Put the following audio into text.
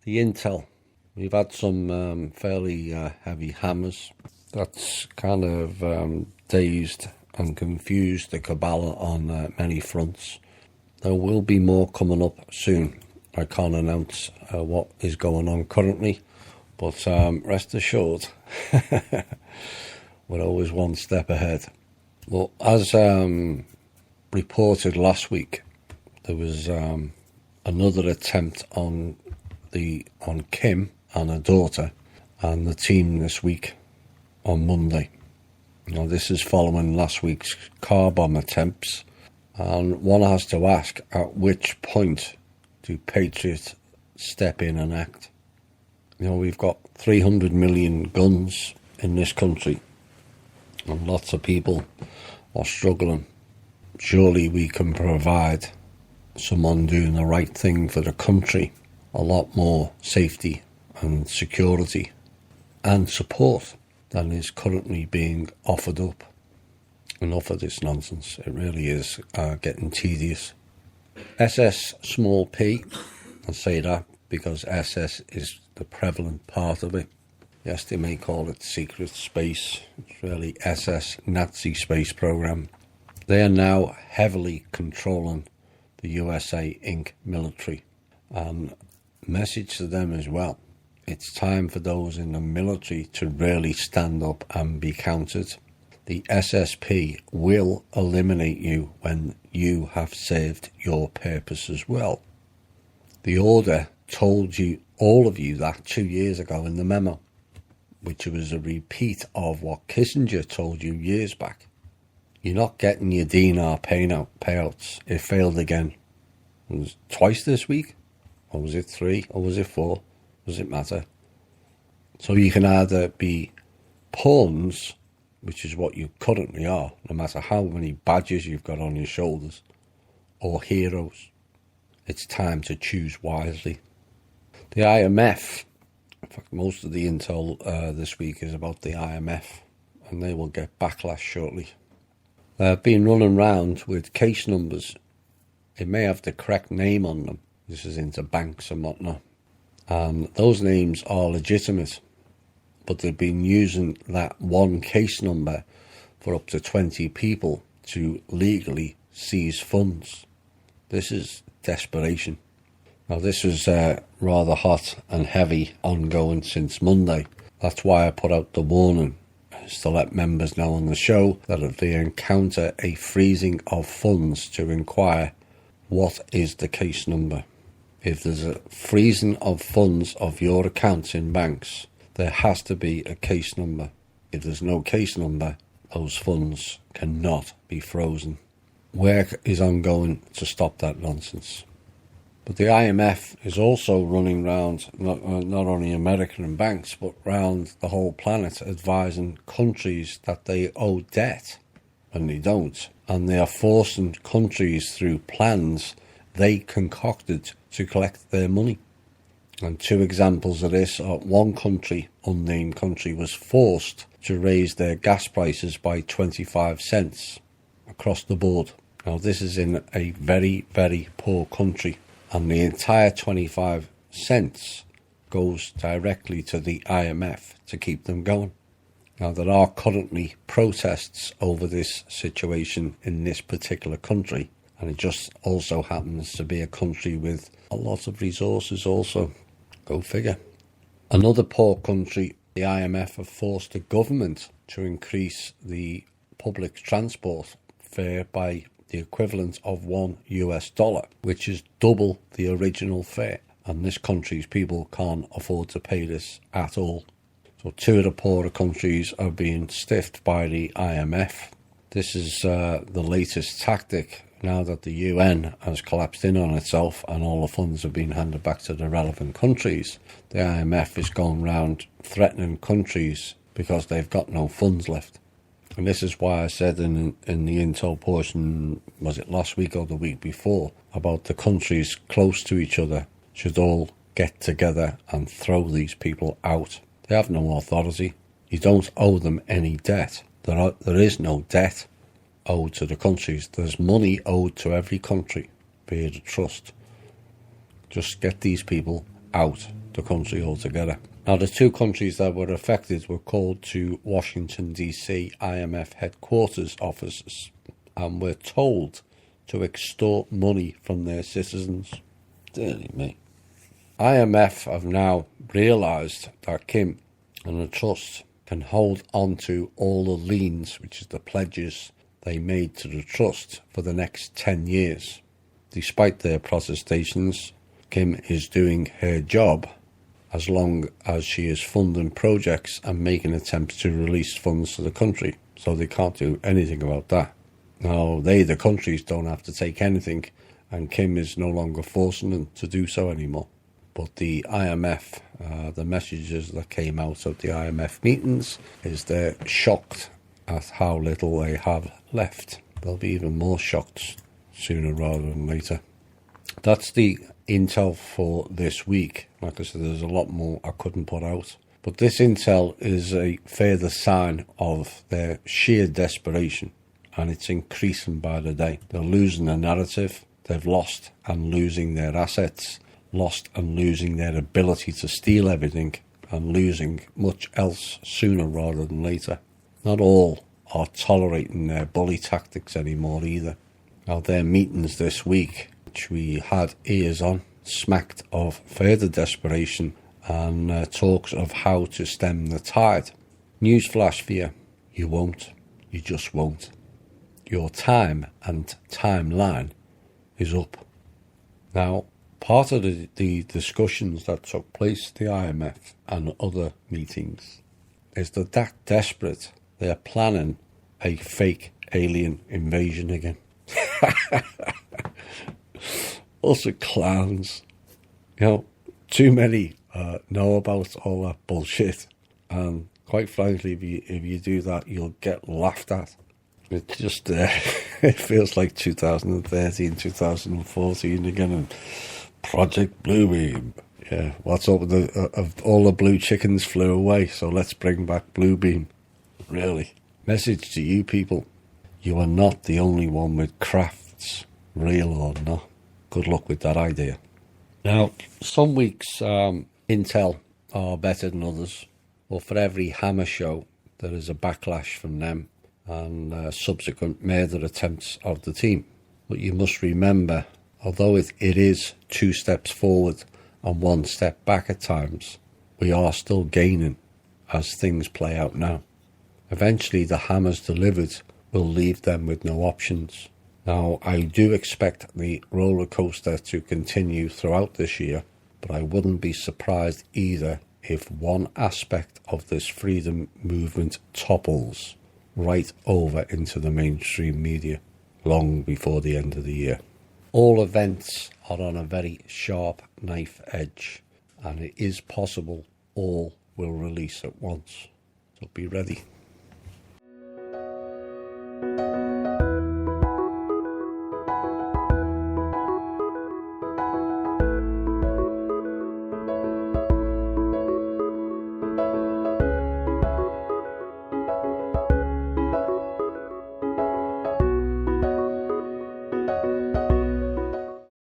The intel. We've had some fairly heavy hammers. That's kind of dazed and confused the cabal on many fronts. There will be more coming up soon. I can't announce what is going on currently, but rest assured, we're always one step ahead. Well, as reported last week, there was another attempt on Kim and her daughter and the team this week on Monday. Now, this is following last week's car bomb attempts, and one has to ask, at which point do patriots step in and act? You know, we've got 300 million guns in this country, and lots of people are struggling. Surely we can provide someone doing the right thing for the country a lot more safety and security and support than is currently being offered up. Enough of this nonsense. It really is getting tedious. SS small p, I say that because SS is the prevalent part of it. Yes, they may call it secret space. It's really SS Nazi space program. They are now heavily controlling the USA Inc. military. And message to them as well. It's time for those in the military to really stand up and be counted. The SSP will eliminate you when you have served your purpose as well. The order told you, all of you, that 2 years ago in the memo, which was a repeat of what Kissinger told you years back. You're not getting your dinar payouts. It failed again. It was twice this week. Or was it 3? Or was it 4? Does it matter? So you can either be pawns, which is what you currently are, no matter how many badges you've got on your shoulders, or heroes. It's time to choose wisely. The IMF, in fact, most of the intel this week is about the IMF, and they will get backlash shortly. They've been running around with case numbers. It may have the correct name on them. This is into banks and whatnot. And those names are legitimate, but they've been using that one case number for up to 20 people to legally seize funds. This is desperation. Now, this was rather hot and heavy ongoing since Monday. That's why I put out the warning, is to let members know on the show that if they encounter a freezing of funds, to inquire what is the case number. If there's a freezing of funds of your accounts in banks, there has to be a case number. If there's no case number, those funds cannot be frozen. Work is ongoing to stop that nonsense. But the IMF is also running around, not only American banks, but around the whole planet, advising countries that they owe debt, and they don't. And they are forcing countries through plans they concocted to collect their money. And 2 examples of this are, one country, unnamed country, was forced to raise their gas prices by 25 cents across the board. Now, this is in a very, very poor country, and the entire 25 cents goes directly to the IMF to keep them going. Now, there are currently protests over this situation in this particular country, and it just also happens to be a country with a lot of resources also. Go figure. Another poor country, the IMF have forced the government to increase the public transport fare by the equivalent of $1, which is double the original fare. And this country's people can't afford to pay this at all. So 2 of the poorer countries are being stiffed by the IMF. This is the latest tactic now that the UN has collapsed in on itself and all the funds have been handed back to the relevant countries. The IMF is going around threatening countries because they've got no funds left. And this is why I said in the intel portion, was it last week or the week before, about the countries close to each other should all get together and throw these people out. They have no authority. You don't owe them any debt. There is no debt owed to the countries. There's money owed to every country via the trust. Just get these people out. the country altogether. Now, the two countries that were affected were called to Washington, D.C. IMF headquarters offices and were told to extort money from their citizens. Dearly me. IMF have now realised that Kim and the trust can hold on to all the liens, which is the pledges they made to the trust, for the next 10 years. Despite their protestations, Kim is doing her job as long as she is funding projects and making attempts to release funds to the country. So they can't do anything about that. Now, the countries, don't have to take anything, and Kim is no longer forcing them to do so anymore. But the IMF, the messages that came out of the IMF meetings is they're shocked at how little they have left. They'll be even more shocked sooner rather than later. That's the intel for this week. Like I said, there's a lot more I couldn't put out. But this intel is a further sign of their sheer desperation, and it's increasing by the day. They're losing the narrative. They've lost and losing their assets, lost and losing their ability to steal everything, and losing much else sooner rather than later. Not all are tolerating their bully tactics anymore either. Now, their meetings this week, which we had ears on, smacked of further desperation and talks of how to stem the tide. Newsflash for you: you won't. You just won't. Your time and timeline is up. Now, part of the discussions that took place at the IMF and other meetings is that desperate they're planning a fake alien invasion again. Also clowns. You know, too many know about all that bullshit, and quite frankly, if you do that, you'll get laughed at. It just it feels like 2013, 2014 again, and Project Bluebeam. Yeah, what's up with of all the blue chickens flew away, so let's bring back Bluebeam. Really. Message to you people: you are not the only one with crafts, real or not. Good luck with that idea. Now, some weeks intel are better than others, but for every hammer show there is a backlash from them and subsequent murder attempts of the team. But you must remember, although it is 2 steps forward and 1 step back at times, we are still gaining as things play out now. Eventually the hammers delivered will leave them with no options. Now, I do expect the roller coaster to continue throughout this year, but I wouldn't be surprised either if one aspect of this freedom movement topples right over into the mainstream media long before the end of the year. All events are on a very sharp knife edge, and it is possible all will release at once. So be ready.